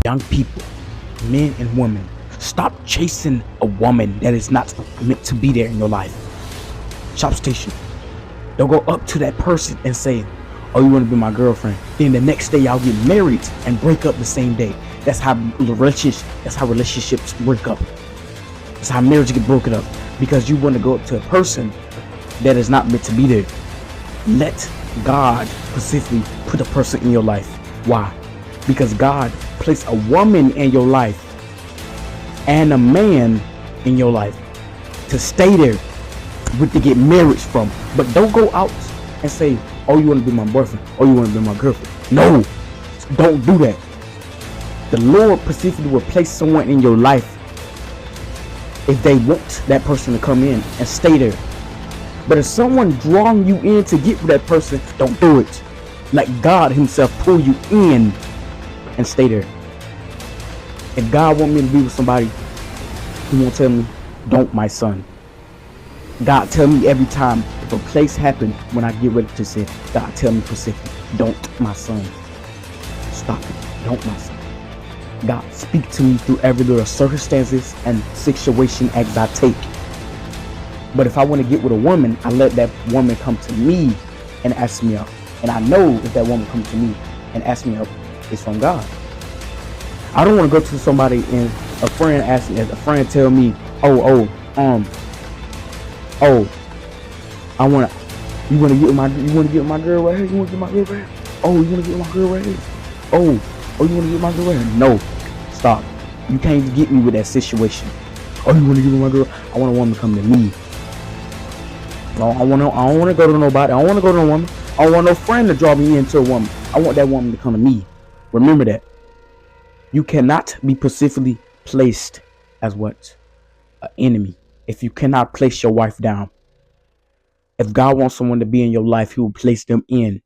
young people, men and women, stop chasing a woman that is not meant to be there in your life. Shop station. Don't go up to that person and say, "Oh, you want to be my girlfriend?" Then the next day y'all get married and break up the same day. That's how relationships break up. That's how marriage get broken up, because you want to go up to a person that is not meant to be there. Let God specifically put a person in your life. Why? Because God placed a woman in your life and a man in your life to stay there, with to get married from. But don't go out and say, "Oh, you want to be my boyfriend? Oh, you want to be my girlfriend?" No, don't do that. The Lord specifically will place someone in your life if they want that person to come in and stay there. But if someone drawing you in to get with that person, don't do it. Let God himself pull you in and stay there. If God want me to be with somebody, he won't tell me, "Don't, my son." God tell me every time if a place happen when I get ready to sin, God tell me specifically, "Don't, my son. Stop it. Don't, my son." God speak to me through every little circumstances and situation as I take. But if I want to get with a woman, I let that woman come to me and ask me out. And I know if that woman comes to me and asks me out, it's from God. I don't want to go to somebody and a friend tell me, "Oh, I want to, you want to get with my girl right here? You want to get my girl right here? Oh, you want to get with my girl right here? Oh, you want to get my girl right here?" No, stop. You can't get me with that situation. "Oh, you want to get with my girl?" I want a woman to come to me. I don't want to go to nobody. I don't want to go to a woman. I don't want no friend to draw me into a woman. I want that woman to come to me. Remember that. You cannot be specifically placed as what? An enemy. If you cannot place your wife down. If God wants someone to be in your life, he will place them in.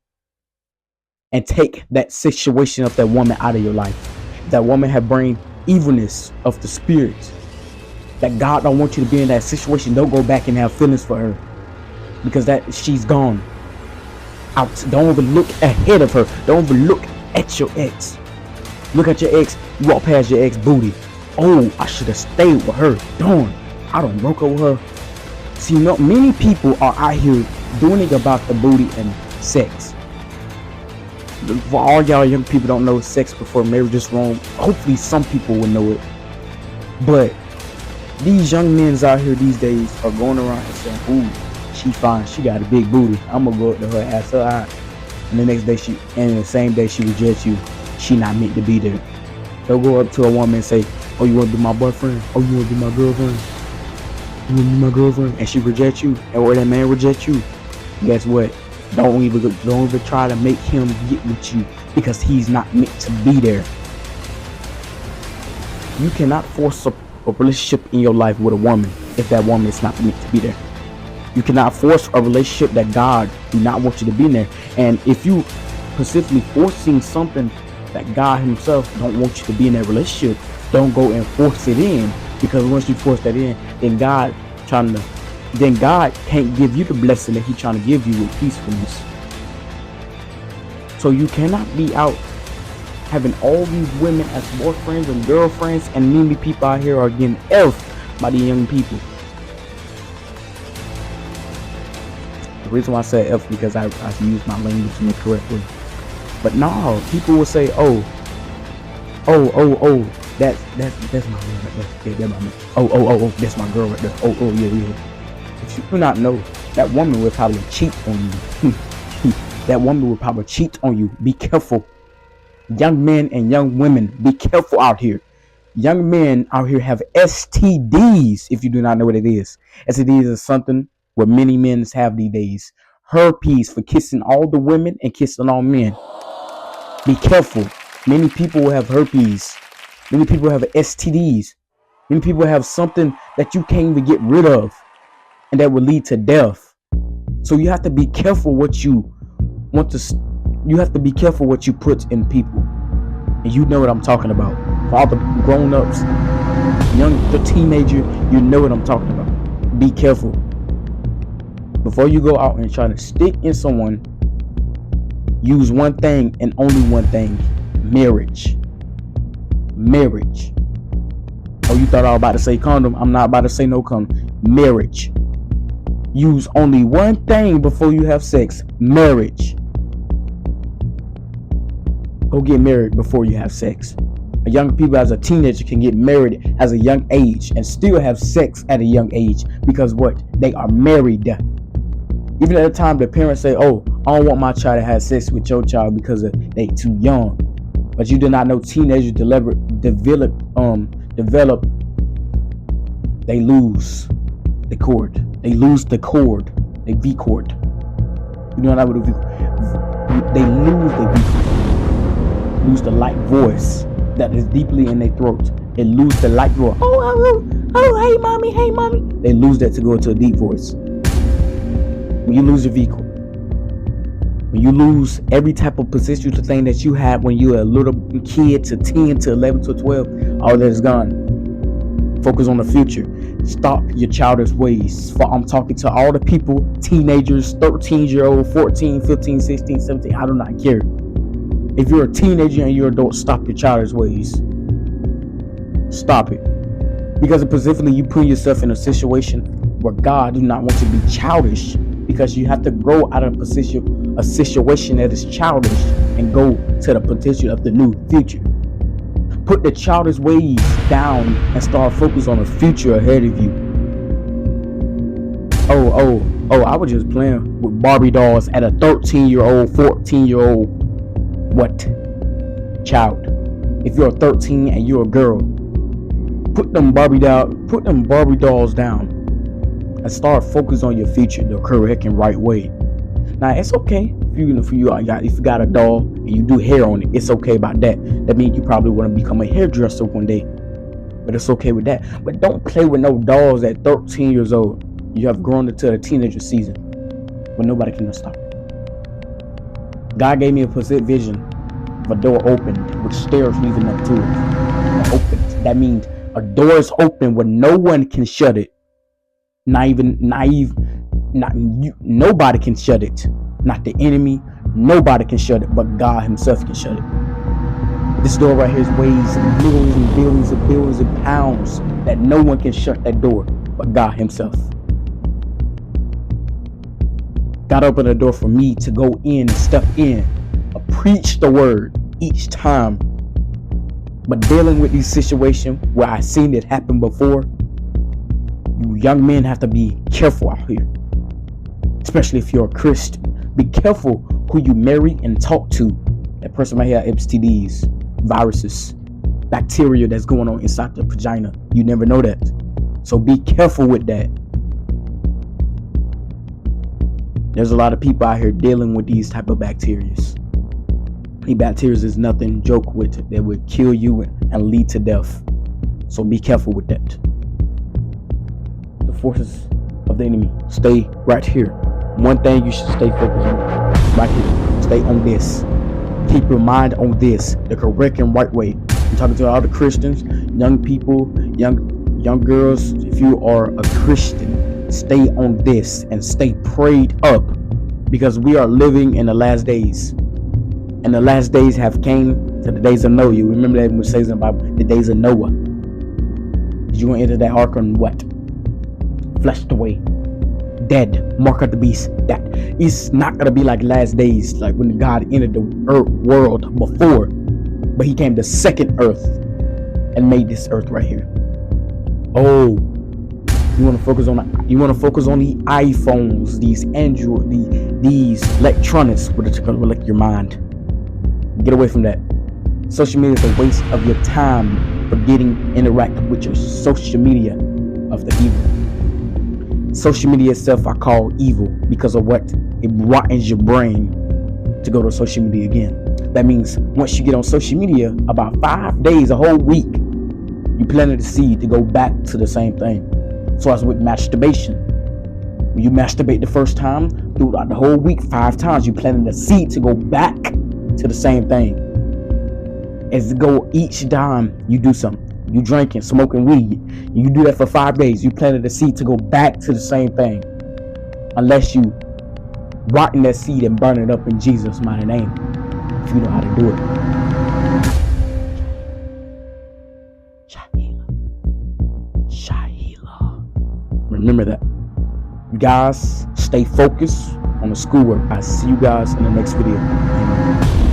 And take that situation of that woman out of your life. If that woman have bring evilness of the spirit, that God don't want you to be in that situation, don't go back and have feelings for her. Because that she's gone out. Don't even look ahead of her. Don't even look at your ex. Look at your ex. You walk past your ex booty. "Oh, I should have stayed with her. Darn, I done broke up with her." See, many people are out here doing it about the booty and sex. For all y'all young people don't know, sex before marriage is wrong. Hopefully some people will know it. But these young men out here these days are going around and saying, "Ooh, she fine. She got a big booty. I'm gonna go up to her, ask her out." And the next day the same day she rejects you. She not meant to be there. They'll go up to a woman and say, "Oh, you want to be my boyfriend? Oh, you want to be my girlfriend? You want to be my girlfriend?" And she rejects you, or that man rejects you. Guess what? Don't even try to make him get with you, because he's not meant to be there. You cannot force a relationship in your life with a woman if that woman is not meant to be there. You cannot force a relationship that God do not want you to be in there. And if you specifically forcing something that God himself don't want you to be in that relationship, don't go and force it in, because once you force that in, then God can't give you the blessing that he's trying to give you with peacefulness. So you cannot be out having all these women as boyfriends and girlfriends, and many people out here are getting elfed by the young people. The reason why I say elf because I use my language incorrectly. But no, people will say, "Oh, that's my girl right there. Yeah, that's my man. Oh, that's my girl right there. Oh, yeah. If you do not know, that woman will probably cheat on you. That woman will probably cheat on you. Be careful. Young men and young women, be careful out here. Young men out here have STDs, if you do not know what it is. STDs is something what many men have these days. Herpes, for kissing all the women and kissing all men. Be careful. Many people have herpes. Many people have STDs. Many people have something that you can't even get rid of, and that will lead to death. So you have to be careful what you want to. You have to be careful what you put in people, and you know what I'm talking about. For all the grown-ups, the teenager, you know what I'm talking about. Be careful before you go out and try to stick in someone. Use one thing and only one thing: marriage. Marriage. Oh, you thought I was about to say condom? I'm not about to say no condom. Marriage. Use only one thing before you have sex. Marriage. Go get married before you have sex. Young people as a teenager can get married as a young age and still have sex at a young age because what? They are married. Even at the time the parents say, oh, I don't want my child to have sex with your child because they too young. But you do not know teenagers develop, they lose the cord. They lose the cord. They V cord. You know what I mean? They lose the V cord. Lose the light voice that is deeply in their throat. They lose the light voice. Oh, hey mommy, hey mommy. They lose that to go to a deep voice. When you lose your V cord, when you lose every type of positional thing that you had when you were a little kid to 10 to 11 to 12, all that is gone. Focus on the future. Stop your childish ways. I'm talking to all the people, teenagers, 13-year-old, 14, 15, 16, 17. I do not care. If you're a teenager and you're an adult, stop your childish ways. Stop it. Because specifically you put yourself in a situation where God do not want to be childish, because you have to grow out of a situation that is childish and go to the potential of the new future. Put the childish ways down and start focus on the future ahead of you. Oh, I was just playing with Barbie dolls at a 13-year-old, 14-year-old what? Child. If you're a 13 and you're a girl, put them Barbie dolls down and start focus on your future the correct and right way. Now it's okay if you got a doll and you do hair on it. It's okay about that. That means you probably want to become a hairdresser one day. But it's okay with that. But don't play with no dolls at 13 years old. You have grown into the teenager season when nobody can stop it. God gave me a vision of a door opened with stairs leading up to it. Opened. That means a door is open when no one can shut it. Nobody can shut it. Not the enemy. Nobody can shut it, but God himself can shut it. This door right here weighs millions and billions and billions of pounds that no one can shut that door but God himself. God opened the door for me to go in and step in, preach the word each time. But dealing with these situations where I've seen it happen before, you young men have to be careful out here. Especially if you're a Christian. Be careful who you marry and talk to. That person might have STDs, viruses, bacteria that's going on inside the vagina. You never know that. So be careful with that. There's a lot of people out here dealing with these type of bacteria. These bacteria is nothing to joke with. They will kill you and lead to death. So be careful with that. The forces of the enemy, stay right here. One thing you should stay focused on, right here. Stay on this. Keep your mind on this, the correct and right way. I'm talking to all the Christians, young people, young girls. If you are a Christian, stay on this and stay prayed up, because we are living in the last days. And the last days have came to the days of Noah. You remember that when it says about the days of Noah. Did you want to enter that ark on what? Fleshed away. Dead. Mark of the beast. That it's not going to be like last days, like when God entered the earth world before. But he came to second earth and made this earth right here. Oh, you want to focus on the iPhones, these Android, these electronics, which are going to elect your mind. Get away from that. Social media is a waste of your time for interacting with your social media of the evil. Social media itself I call evil because of what? It rottens your brain to go to social media again. That means once you get on social media, about 5 days, a whole week, you planted the seed to go back to the same thing. So as with masturbation, when you masturbate the first time, throughout the whole week, 5 times, you planted the seed to go back to the same thing. As go each time you do something, you drinking, smoking weed, you do that for 5 days, you planted the seed to go back to the same thing, unless you rotten that seed and burn it up in Jesus' mighty name, if you know how to do it. Remember that. You guys stay focused on the schoolwork. I see you guys in the next video. Amen.